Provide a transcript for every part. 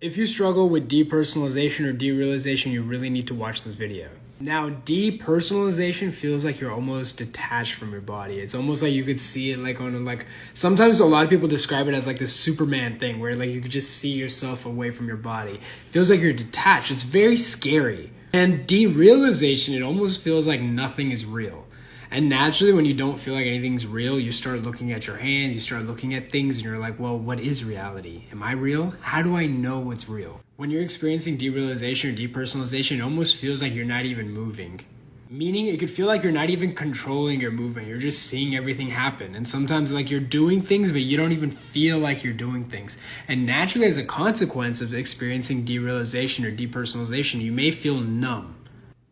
If you struggle with depersonalization or derealization, you really need to watch this video. Now, depersonalization feels like you're almost detached from your body. It's almost like you could see it sometimes a lot of people describe it as like this Superman thing where like you could just see yourself away from your body. It feels like you're detached. It's very scary. And derealization, it almost feels like nothing is real. And naturally, when you don't feel like anything's real, you start looking at your hands, you start looking at things, and you're like, well, what is reality? Am I real? How do I know what's real? When you're experiencing derealization or depersonalization, it almost feels like you're not even moving. Meaning it could feel like you're not even controlling your movement. You're just seeing everything happen. And sometimes like you're doing things, but you don't even feel like you're doing things. And naturally, as a consequence of experiencing derealization or depersonalization, you may feel numb.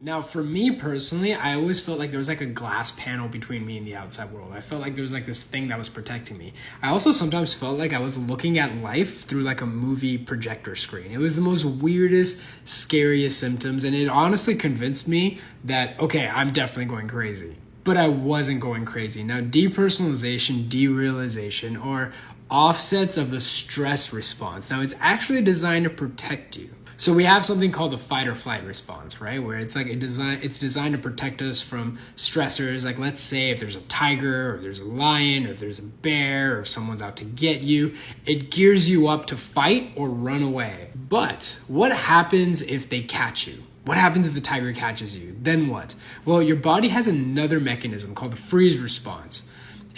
Now, for me personally, I always felt like there was like a glass panel between me and the outside world. I felt like there was like this thing that was protecting me. I also sometimes felt like I was looking at life through like a movie projector screen. It was the most weirdest, scariest symptoms. And it honestly convinced me that, okay, I'm definitely going crazy. But I wasn't going crazy. Now, depersonalization, derealization are offsets of the stress response. Now, it's actually designed to protect you. So we have something called the fight or flight response, right? Where it's like it's designed to protect us from stressors. Like let's say if there's a tiger or there's a lion or if there's a bear or if someone's out to get you, it gears you up to fight or run away. But what happens if they catch you? What happens if the tiger catches you? Then what? Well, your body has another mechanism called the freeze response.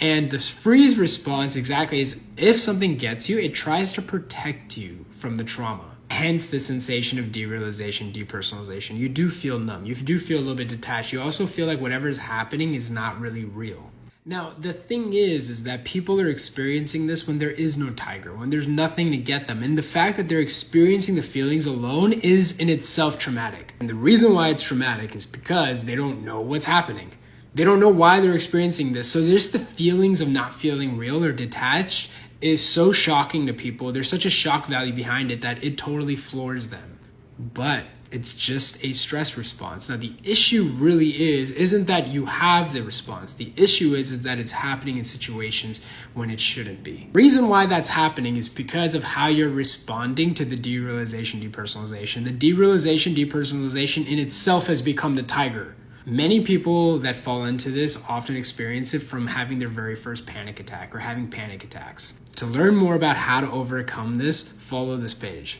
And the freeze response exactly is if something gets you, it tries to protect you from the trauma. Hence the sensation of derealization, depersonalization. You do feel numb. You do feel a little bit detached. You also feel like whatever is happening is not really real. Now, the thing is that people are experiencing this when there is no tiger, when there's nothing to get them. And the fact that they're experiencing the feelings alone is in itself traumatic. And the reason why it's traumatic is because they don't know what's happening. They don't know why they're experiencing this. So just the feelings of not feeling real or detached is so shocking to people. There's such a shock value behind it that it totally floors them. But it's just a stress response. Now, the issue really isn't that you have the response. The issue is that it's happening in situations when it shouldn't be. The reason why that's happening is because of how you're responding to the derealization, depersonalization. The derealization, depersonalization in itself has become the tiger. Many people that fall into this often experience it from having their very first panic attack or having panic attacks. To learn more about how to overcome this, follow this page.